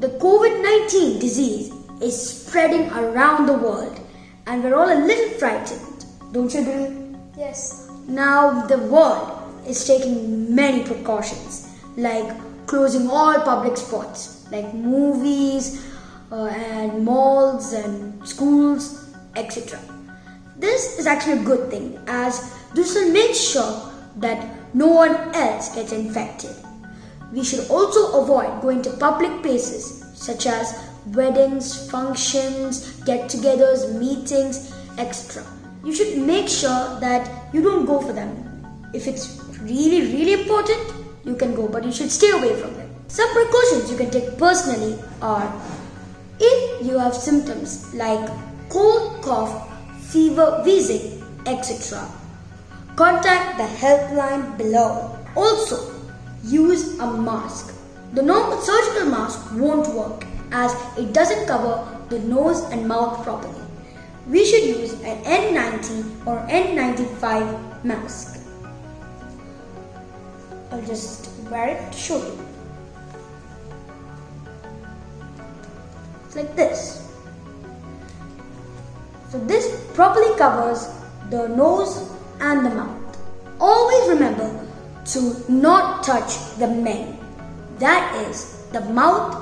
The COVID-19 disease is spreading around the world and we're all a little frightened. Don't you agree? Yes. Now the world is taking many precautions like closing all public spots like movies and malls and schools, etc. This is actually a good thing as this will make sure that no one else gets infected. We should also avoid going to public places such as weddings, functions, get-togethers, meetings, etc. You should make sure that you don't go for them. If it's really important, you can go, but you should stay away from them. Some precautions you can take personally are: if you have symptoms like cold, cough, fever, wheezing, etc., contact the helpline below. Also, use a mask. The normal surgical mask won't work as it doesn't cover the nose and mouth properly. We should use an N90 or N95 mask. I'll just wear it to show you. It's like this. So this properly covers the nose and the mouth. Always remember to not touch the main. That is the mouth,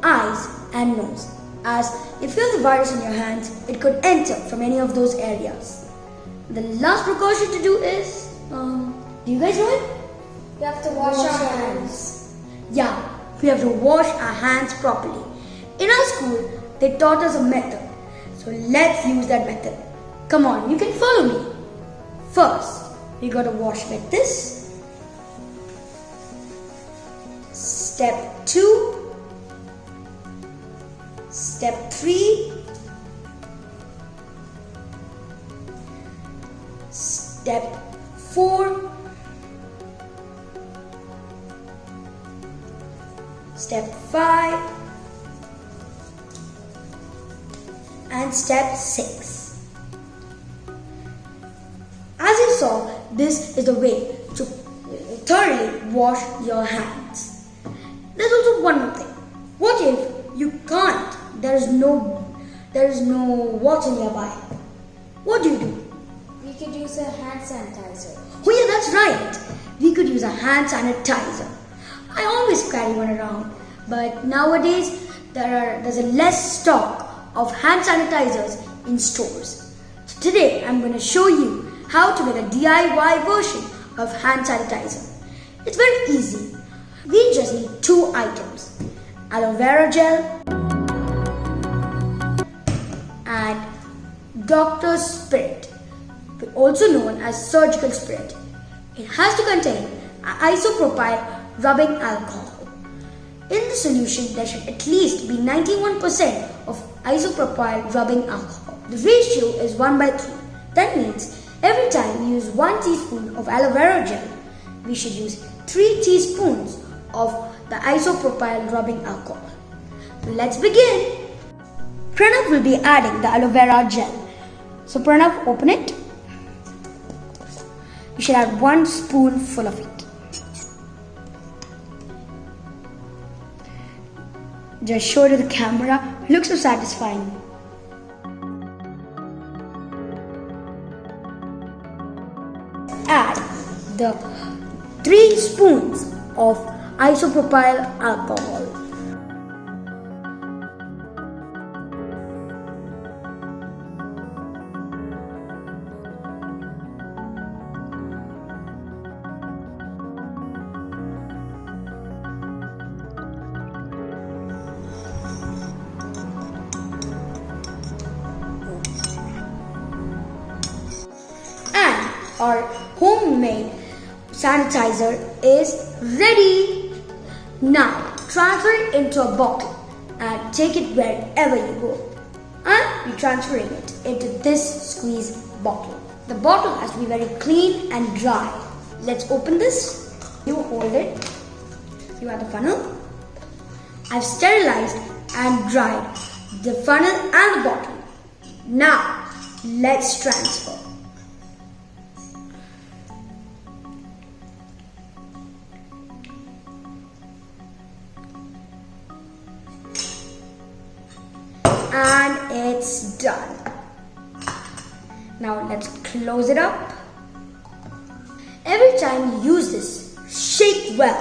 eyes and nose. As if you have the virus in your hands, it could enter from any of those areas. The last precaution to do is, do you guys know it? We have to wash our hands. Yeah, we have to wash our hands properly. In our school, they taught us a method. So let's use that method. Come on, you can follow me. First, we gotta wash like this. Step 2. Step 3. Step 4. Step 5. And step 6. As you saw, this is the way to thoroughly wash your hands. There's also one more thing. What if you can't? There is no water nearby. What do? We could use a hand sanitizer. Oh yeah, that's right. We could use a hand sanitizer. I always carry one around, but nowadays there's a less stock of hand sanitizers in stores. So today I'm going to show you how to make a DIY version of hand sanitizer. It's very easy. We just need 2 items: aloe vera gel and Doctor's Spirit, also known as surgical spirit. It has to contain isopropyl rubbing alcohol. In the solution, there should at least be 91% of isopropyl rubbing alcohol. The ratio is 1/3. That means every time we use 1 teaspoon of aloe vera gel, we should use 3 teaspoons of the isopropyl rubbing alcohol. So let's begin. Pranav will be adding the aloe vera gel. So Pranav, open it. You should add 1 spoonful of it. Just show it to the camera. Looks so satisfying. Add the 3 spoons of isopropyl alcohol. Our homemade sanitizer is ready. Now transfer it into a bottle and take it wherever you go. And we're transferring it into this squeeze bottle. The bottle has to be very clean and dry. Let's open this. You hold it. You have the funnel. I've sterilized and dried the funnel and the bottle. Now let's transfer. And it's done. Now let's close it up. Every time you use this, shake well.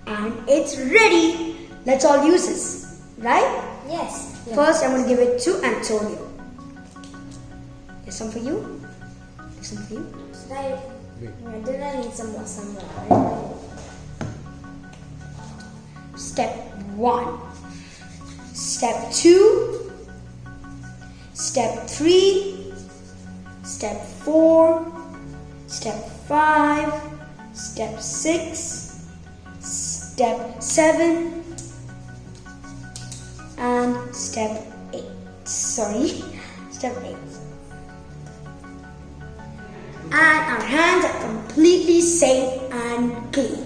And it's ready. Let's all use this, right? Yes. First, I'm going to give it to Antonio. There's some for you. There's some for you. Did I need some more somewhere? Step 1. Step 2. Step 3. Step 4. Step 5. Step 6. Step 7. And step 8. Step 8. And our hands are completely safe and clean.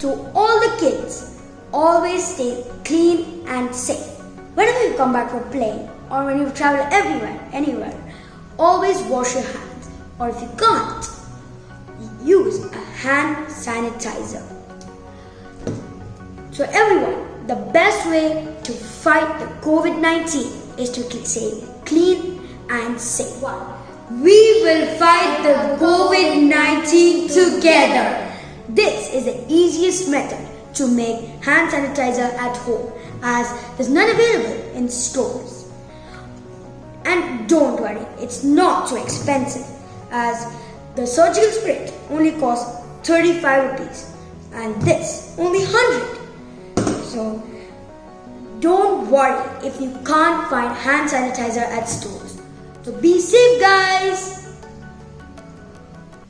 To all the kids, always stay clean and safe. Whenever you come back from playing or when you travel anywhere, always wash your hands. Or if you can't, use a hand sanitizer. So everyone, the best way to fight the COVID-19 is to stay clean and safe. We will fight the COVID-19 together. This is the easiest method to make hand sanitizer at home, as there's none available in stores. And don't worry, it's not so expensive, as the surgical spirit only costs 35 rupees and this only 100. So don't worry if you can't find hand sanitizer at stores. So be safe, guys.